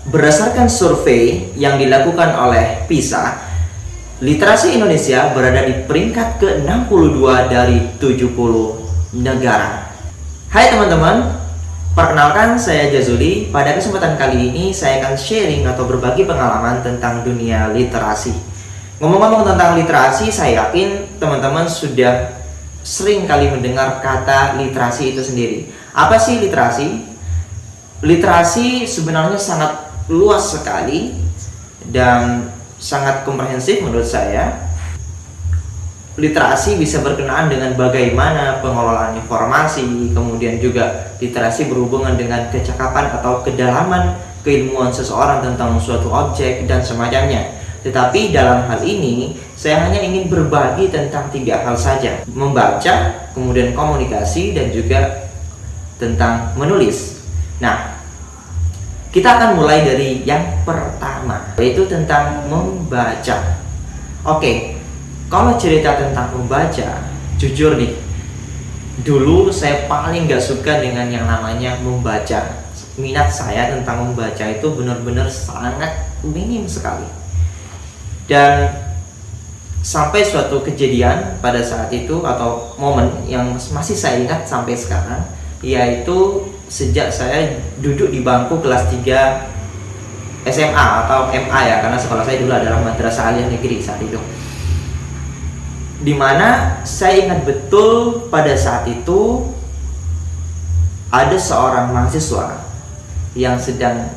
Berdasarkan survei yang dilakukan oleh PISA, literasi Indonesia berada di peringkat ke-62 dari 70 negara. Hai teman-teman, perkenalkan saya Jazuli. Pada kesempatan kali ini saya akan sharing atau berbagi pengalaman tentang dunia literasi. Ngomong-ngomong tentang literasi, saya yakin teman-teman sudah sering kali mendengar kata literasi itu sendiri. Apa sih literasi? Literasi sebenarnya sangat luas sekali dan sangat komprehensif menurut saya. Literasi bisa berkenaan dengan bagaimana pengelolaan informasi, kemudian juga literasi berhubungan dengan kecakapan atau kedalaman keilmuan seseorang tentang suatu objek dan semacamnya. Tetapi dalam hal ini saya hanya ingin berbagi tentang 3 hal saja: membaca, kemudian komunikasi, dan juga tentang menulis. Nah, kita akan mulai dari yang pertama, yaitu tentang membaca. Oke, kalau cerita tentang membaca, jujur nih, dulu saya paling gak suka dengan yang namanya membaca. Minat saya tentang membaca itu benar-benar sangat minim sekali. Dan sampai suatu kejadian pada saat itu, atau momen yang masih saya ingat sampai sekarang, yaitu sejak saya duduk di bangku kelas 3 SMA atau MA ya, karena sekolah saya dulu adalah Madrasah Aliyah Negeri saat itu. Dimana saya ingat betul pada saat itu ada seorang mahasiswa yang sedang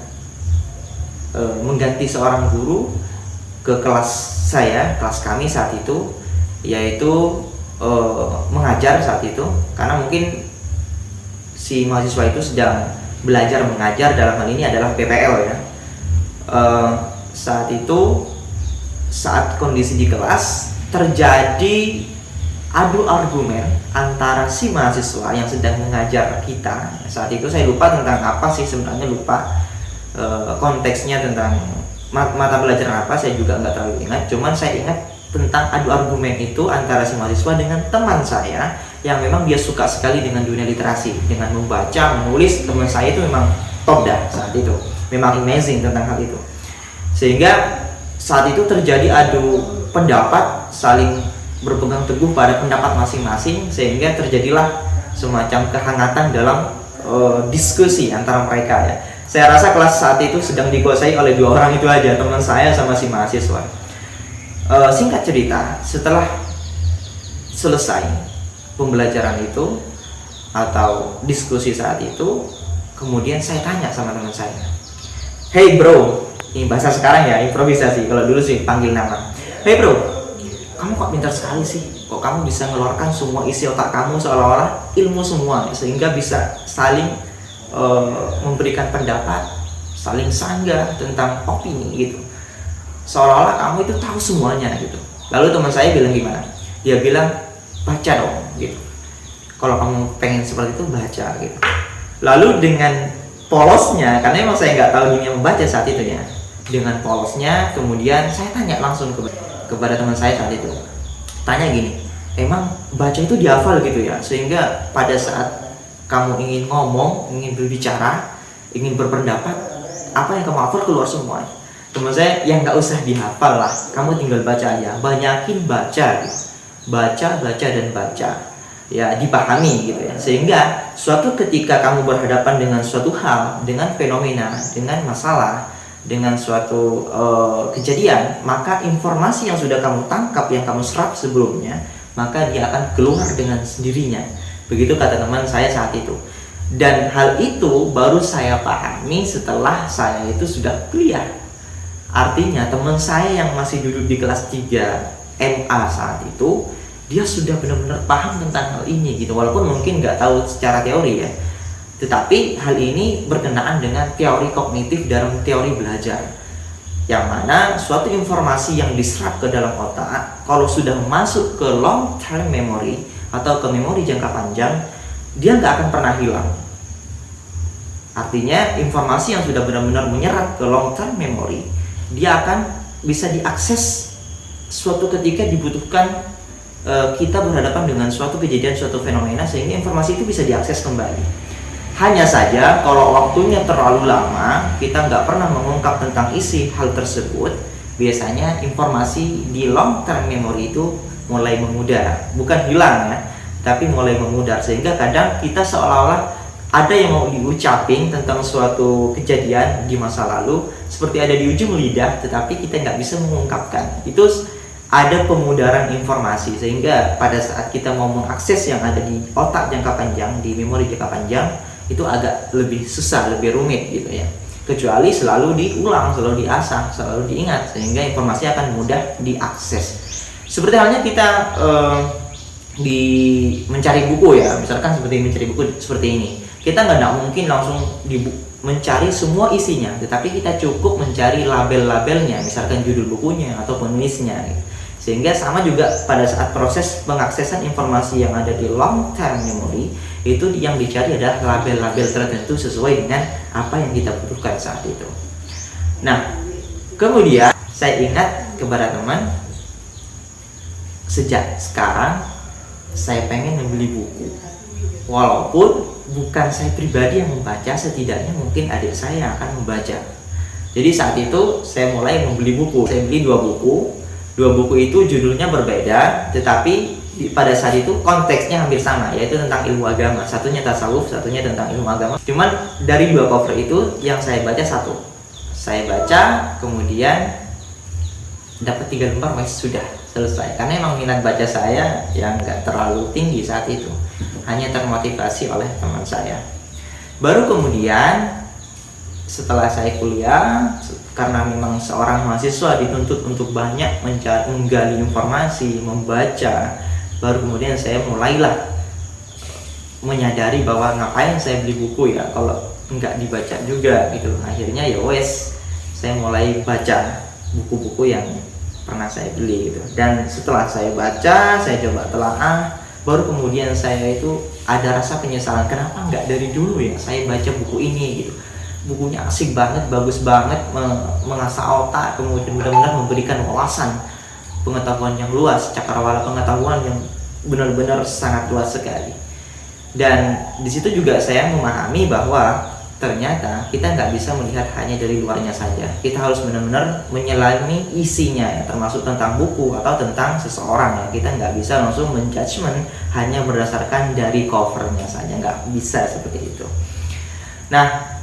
mengganti seorang guru ke kelas saya, kelas kami saat itu, yaitu mengajar saat itu, karena mungkin si mahasiswa itu sedang belajar mengajar, dalam hal ini adalah PPL ya. Saat kondisi di kelas terjadi adu argumen antara si mahasiswa yang sedang mengajar kita. Saat itu saya lupa tentang apa sih sebenarnya, lupa konteksnya tentang mata pelajaran apa, saya juga nggak terlalu ingat. Cuman saya ingat tentang adu argumen itu antara si mahasiswa dengan teman saya yang memang dia suka sekali dengan dunia literasi, dengan membaca, menulis. Teman saya itu memang top dah saat itu, memang amazing tentang hal itu. Sehingga saat itu terjadi adu pendapat, saling berpegang teguh pada pendapat masing-masing, sehingga terjadilah semacam kehangatan dalam diskusi antara mereka ya. Saya rasa kelas saat itu sedang dikuasai oleh 2 orang itu aja, teman saya sama si mahasiswa. Singkat cerita, setelah selesai pembelajaran itu atau diskusi saat itu, kemudian saya tanya sama teman saya, "Hey bro," ini bahasa sekarang ya, improvisasi. Kalau dulu sih panggil nama. "Hey bro, kamu kok pintar sekali sih? Kok kamu bisa ngeluarkan semua isi otak kamu seolah-olah ilmu semua, sehingga bisa saling memberikan pendapat, saling sanggah tentang opini gitu, seolah-olah kamu itu tahu semuanya gitu." Lalu teman saya bilang gimana? Dia bilang, "Baca dong gitu. Kalau kamu pengen seperti itu, baca gitu." Lalu dengan polosnya, karena emang saya nggak tahu dunia membaca saat itu ya, dengan polosnya kemudian saya tanya langsung kepada teman saya saat itu. Tanya gini, "Emang baca itu dihafal gitu ya, sehingga pada saat kamu ingin ngomong, ingin berbicara, ingin berpendapat, apa yang kamu hafal keluar semua?" Teman saya, "Ya nggak usah dihafal lah, kamu tinggal baca aja, banyakin baca gitu. Baca dan baca ya, dipahami gitu ya, sehingga suatu ketika kamu berhadapan dengan suatu hal, dengan fenomena, dengan masalah, dengan suatu kejadian, maka informasi yang sudah kamu tangkap, yang kamu serap sebelumnya, maka dia akan keluar dengan sendirinya." Begitu kata teman saya saat itu. Dan hal itu baru saya pahami setelah saya itu sudah kuliah. Artinya teman saya yang masih duduk di kelas 3 MA saat itu, dia sudah benar-benar paham tentang hal ini gitu, walaupun mungkin nggak tahu secara teori ya, tetapi hal ini berkenaan dengan teori kognitif dalam teori belajar, yang mana suatu informasi yang diserap ke dalam otak, kalau sudah masuk ke long term memory atau ke memori jangka panjang, dia nggak akan pernah hilang. Artinya informasi yang sudah benar-benar menyerap ke long term memory, dia akan bisa diakses suatu ketika dibutuhkan, kita berhadapan dengan suatu kejadian, suatu fenomena, sehingga informasi itu bisa diakses kembali. Hanya saja kalau waktunya terlalu lama, kita nggak pernah mengungkap tentang isi hal tersebut, biasanya informasi di long term memory itu mulai memudar. Bukan hilang ya, tapi mulai memudar. Sehingga kadang kita seolah-olah ada yang mau diucapin tentang suatu kejadian di masa lalu, seperti ada di ujung lidah, tetapi kita nggak bisa mengungkapkan. Itu ada pemudaran informasi, sehingga pada saat kita mau mengakses yang ada di otak jangka panjang, di memori jangka panjang, itu agak lebih susah, lebih rumit gitu ya. Kecuali selalu diulang, selalu diasah, selalu diingat, sehingga informasi akan mudah diakses. Seperti halnya kita di mencari buku ya, misalkan seperti mencari buku seperti ini. Kita nggak mungkin langsung mencari semua isinya, tetapi kita cukup mencari label-labelnya, misalkan judul bukunya atau penulisnya gitu. Sehingga sama juga pada saat proses pengaksesan informasi yang ada di long term memory, itu yang dicari adalah label-label tertentu sesuai dengan apa yang kita butuhkan saat itu. Nah, kemudian saya ingat kepada teman, sejak sekarang saya pengen membeli buku, walaupun bukan saya pribadi yang membaca, setidaknya mungkin adik saya yang akan membaca. Jadi saat itu saya mulai membeli buku. Saya beli 2 buku. 2 buku itu judulnya berbeda, tetapi pada saat itu konteksnya hampir sama, yaitu tentang ilmu agama. Satunya tasawuf, satunya tentang ilmu agama. Cuman dari 2 cover itu yang saya baca 1. Saya baca, kemudian dapat 3 lembar, sudah selesai. Karena emang minat baca saya yang nggak terlalu tinggi saat itu, hanya termotivasi oleh teman saya. Baru kemudian setelah saya kuliah, karena memang seorang mahasiswa dituntut untuk banyak menggali informasi, membaca, baru kemudian saya mulailah menyadari bahwa ngapain saya beli buku ya kalau nggak dibaca juga gitu. Akhirnya ya wes, saya mulai baca buku-buku yang pernah saya beli gitu. Dan setelah saya baca, saya coba telaah, baru kemudian saya itu ada rasa penyesalan, kenapa nggak dari dulu ya saya baca buku ini gitu. Bukunya asik banget, bagus banget, mengasah otak, kemudian benar-benar memberikan wawasan pengetahuan yang luas, cakrawala pengetahuan yang benar-benar sangat luas sekali. Dan di situ juga saya memahami bahwa ternyata kita nggak bisa melihat hanya dari luarnya saja. Kita harus benar-benar menyelami isinya ya, termasuk tentang buku atau tentang seseorang ya. Kita nggak bisa langsung menjudgment hanya berdasarkan dari covernya saja, nggak bisa seperti itu. Nah,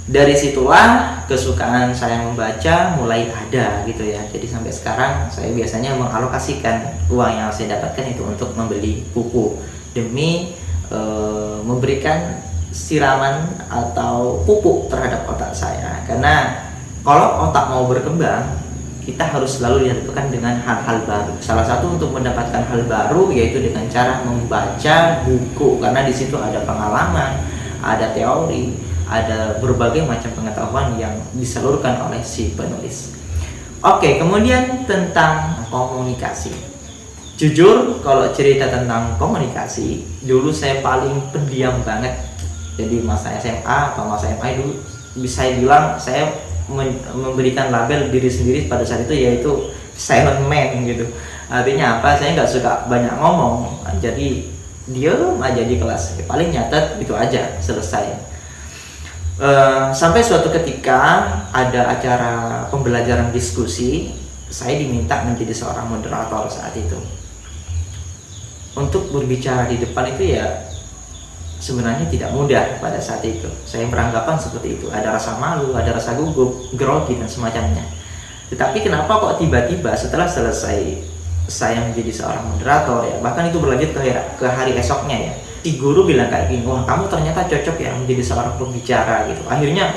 dari situlah kesukaan saya membaca mulai ada gitu ya. Jadi sampai sekarang saya biasanya mengalokasikan uang yang saya dapatkan itu untuk membeli buku demi memberikan siraman atau pupuk terhadap otak saya. Karena kalau otak mau berkembang, kita harus selalu dihadapkan dengan hal-hal baru. Salah satu untuk mendapatkan hal baru yaitu dengan cara membaca buku, karena di situ ada pengalaman, ada teori, ada berbagai macam pengetahuan yang disalurkan oleh si penulis. Oke, kemudian tentang komunikasi. Jujur, kalau cerita tentang komunikasi, dulu saya paling pendiam banget. Jadi masa SMA atau masa MI dulu bisa bilang saya memberikan label diri sendiri pada saat itu yaitu silent man gitu. Artinya apa? Saya nggak suka banyak ngomong, jadi diem aja di kelas. Paling nyatet gitu aja, selesai. Sampai suatu ketika ada acara pembelajaran diskusi, saya diminta menjadi seorang moderator saat itu. Untuk berbicara di depan itu ya sebenarnya tidak mudah pada saat itu. Saya beranggapan seperti itu, ada rasa malu, ada rasa gugup, grogi dan semacamnya. Tetapi kenapa kok tiba-tiba setelah selesai saya menjadi seorang moderator ya, bahkan itu berlanjut ke hari esoknya ya, si guru bilang kayak gini, wah kamu ternyata cocok ya menjadi seorang pembicara gitu. Akhirnya,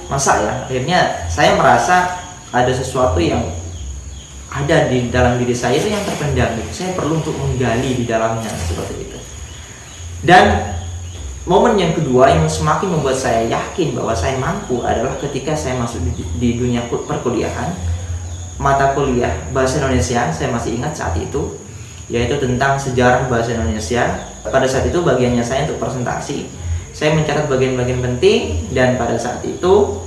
masa ya? Akhirnya saya merasa ada sesuatu yang ada di dalam diri saya itu yang terpendam gitu. Saya perlu untuk menggali di dalamnya seperti itu. Dan momen yang kedua yang semakin membuat saya yakin bahwa saya mampu adalah ketika saya masuk di dunia perkuliahan. Mata kuliah bahasa Indonesia saya masih ingat saat itu, yaitu tentang sejarah bahasa Indonesia. Pada saat itu bagiannya saya untuk presentasi, saya mencatat bagian-bagian penting, dan pada saat itu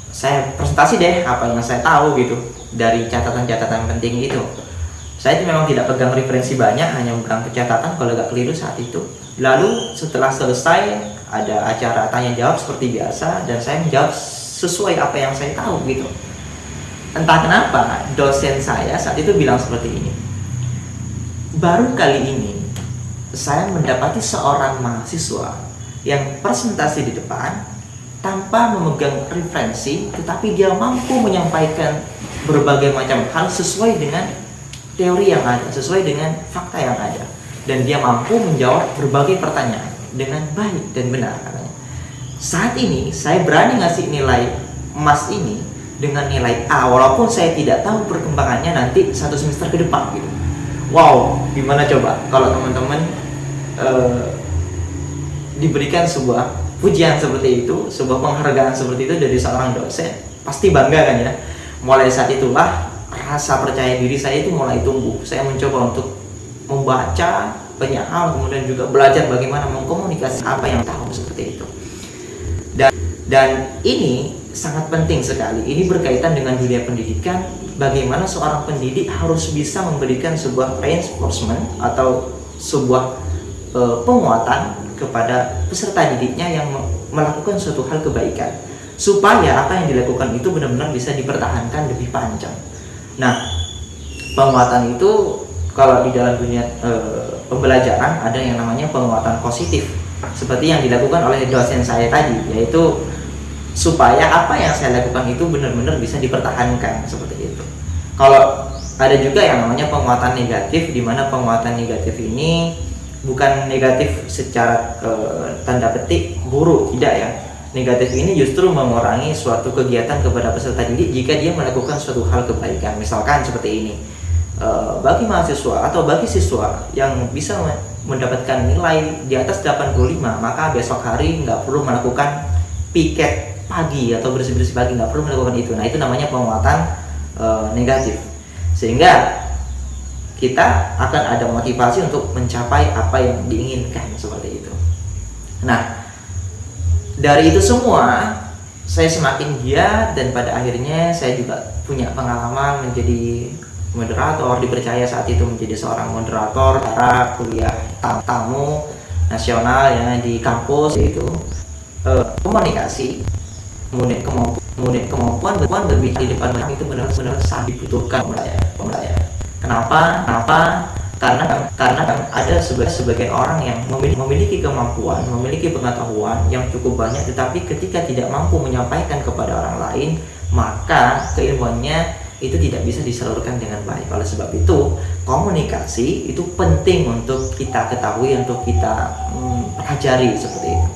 saya presentasi deh apa yang saya tahu gitu dari catatan-catatan penting itu. Saya memang tidak pegang referensi banyak, hanya pegang pencatatan kalau agak keliru saat itu. Lalu setelah selesai ada acara tanya jawab seperti biasa, dan saya menjawab sesuai apa yang saya tahu gitu. Entah kenapa dosen saya saat itu bilang seperti ini, baru kali ini saya mendapati seorang mahasiswa yang presentasi di depan tanpa memegang referensi, tetapi dia mampu menyampaikan berbagai macam hal sesuai dengan teori yang ada, sesuai dengan fakta yang ada, dan dia mampu menjawab berbagai pertanyaan dengan baik dan benar katanya. Saat ini saya berani ngasih nilai emas ini dengan nilai A, walaupun saya tidak tahu perkembangannya nanti satu semester ke depan gitu. Wow, gimana coba kalau teman-teman diberikan sebuah pujian seperti itu, sebuah penghargaan seperti itu dari seorang dosen, pasti bangga kan ya. Mulai saat itulah rasa percaya diri saya itu mulai tumbuh. Saya mencoba untuk membaca banyak hal, kemudian juga belajar bagaimana mengkomunikasi apa yang tahu seperti itu. Dan ini sangat penting sekali. Ini berkaitan dengan dunia pendidikan. Bagaimana seorang pendidik harus bisa memberikan sebuah reinforcement atau sebuah penguatan kepada peserta didiknya yang melakukan suatu hal kebaikan, supaya apa yang dilakukan itu benar-benar bisa dipertahankan lebih panjang. Nah, penguatan itu kalau di dalam dunia pembelajaran ada yang namanya penguatan positif, seperti yang dilakukan oleh dosen saya tadi, yaitu supaya apa yang saya lakukan itu benar-benar bisa dipertahankan seperti itu. Kalau ada juga yang namanya penguatan negatif, di mana penguatan negatif ini bukan negatif secara tanda petik buruk, tidak ya. Negatif ini justru mengurangi suatu kegiatan kepada peserta didik jika dia melakukan suatu hal kebaikan. Misalkan seperti ini, bagi mahasiswa atau bagi siswa yang bisa mendapatkan nilai di atas 85, maka besok hari nggak perlu melakukan piket pagi atau bersih-bersih pagi, nggak perlu melakukan itu. Nah, itu namanya penguatan negatif, sehingga kita akan ada motivasi untuk mencapai apa yang diinginkan seperti itu. Nah, dari itu semua saya semakin giat, dan pada akhirnya saya juga punya pengalaman menjadi moderator, dipercaya saat itu menjadi seorang moderator para kuliah tamu nasional ya di kampus. Itu komunikasi, kemudian kemampuan berbicara di depan orang itu benar-benar sangat dibutuhkan ya. Kenapa? Karena ada sebagian orang yang memiliki kemampuan, memiliki pengetahuan yang cukup banyak, tetapi ketika tidak mampu menyampaikan kepada orang lain, maka keilmuannya itu tidak bisa disalurkan dengan baik. Oleh sebab itu, komunikasi itu penting untuk kita ketahui, untuk kita pelajari seperti itu.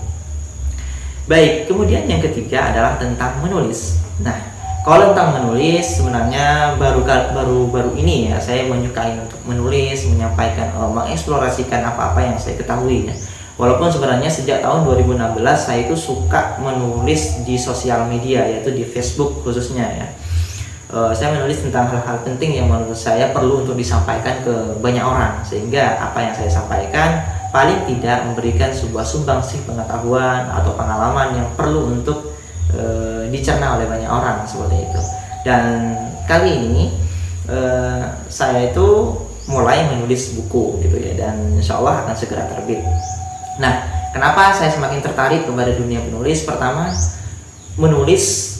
Baik, kemudian yang ketiga adalah tentang menulis. Nah, kalau tentang menulis, sebenarnya baru ini ya saya menyukai untuk menulis, menyampaikan, mengeksplorasikan apa-apa yang saya ketahui ya. Walaupun sebenarnya sejak tahun 2016 saya itu suka menulis di sosial media, yaitu di Facebook khususnya ya. Saya menulis tentang hal-hal penting yang menurut saya perlu untuk disampaikan ke banyak orang, sehingga apa yang saya sampaikan paling tidak memberikan sebuah sumbangsih pengetahuan atau pengalaman yang perlu untuk dicerna oleh banyak orang seperti itu. Dan kali ini saya itu mulai menulis buku gitu ya, dan insya Allah akan segera terbit. Nah, kenapa saya semakin tertarik kepada dunia menulis? Pertama, menulis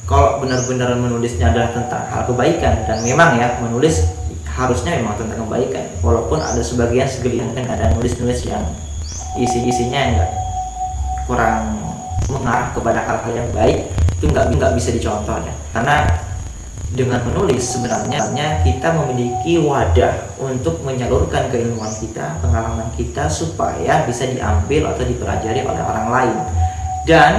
kalau benar-benar menulisnya adalah tentang hal kebaikan, dan memang ya menulis harusnya memang tentang kebaikan, walaupun ada sebagian segelintir ada nulis-nulis yang isinya enggak kurang mengarah kepada hal-hal yang baik, itu nggak bisa dicontoh ya. Karena dengan menulis sebenarnya kita memiliki wadah untuk menyalurkan keilmuan kita, pengalaman kita, supaya bisa diambil atau dipelajari oleh orang lain. Dan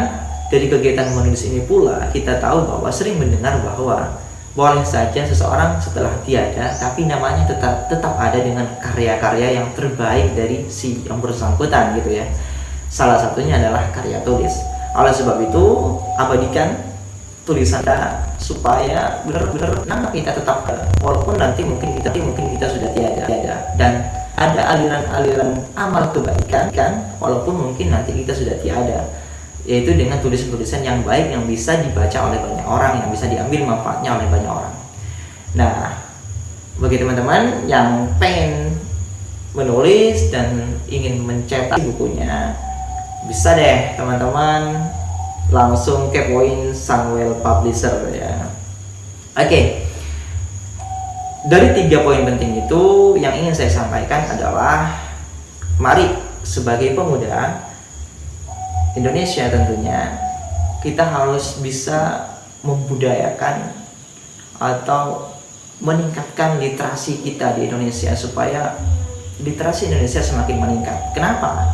dari kegiatan menulis ini pula kita tahu bahwa sering mendengar bahwa boleh saja seseorang setelah tiada, tapi namanya tetap ada dengan karya-karya yang terbaik dari si yang bersangkutan gitu ya. Salah satunya adalah karya tulis. Oleh sebab itu, abadikan tulisan Anda supaya benar-benar kita tetap, walaupun nanti mungkin kita sudah tiada, dan ada aliran-aliran amal kebaikan kan, walaupun mungkin nanti kita sudah tiada, yaitu dengan tulisan-tulisan yang baik yang bisa dibaca oleh banyak orang, yang bisa diambil manfaatnya oleh banyak orang. Nah, Bagi teman-teman yang pengen menulis dan ingin mencetak bukunya, bisa deh teman-teman langsung kepoin Sunwell Publisher ya. Oke. Dari 3 poin penting itu yang ingin saya sampaikan adalah mari sebagai pemuda Indonesia tentunya kita harus bisa membudayakan atau meningkatkan literasi kita di Indonesia supaya literasi Indonesia semakin meningkat. Kenapa?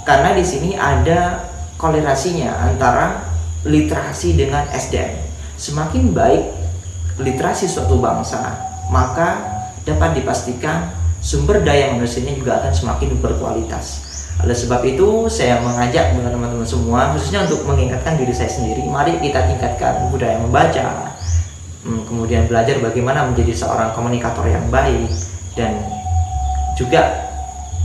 Karena di sini ada korelasinya antara literasi dengan SDM. Semakin baik literasi suatu bangsa, maka dapat dipastikan sumber daya manusianya juga akan semakin berkualitas. Oleh sebab itu, saya mengajak teman-teman semua, khususnya untuk mengingatkan diri saya sendiri, mari kita tingkatkan budaya membaca, kemudian belajar bagaimana menjadi seorang komunikator yang baik, dan juga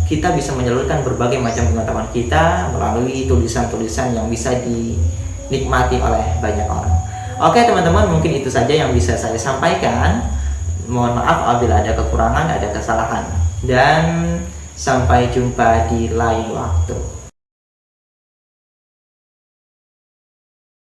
kita bisa menyalurkan berbagai macam pengetahuan kita melalui tulisan-tulisan yang bisa dinikmati oleh banyak orang. Oke teman-teman, mungkin itu saja yang bisa saya sampaikan. Mohon maaf apabila ada kekurangan, ada kesalahan, dan sampai jumpa di lain waktu.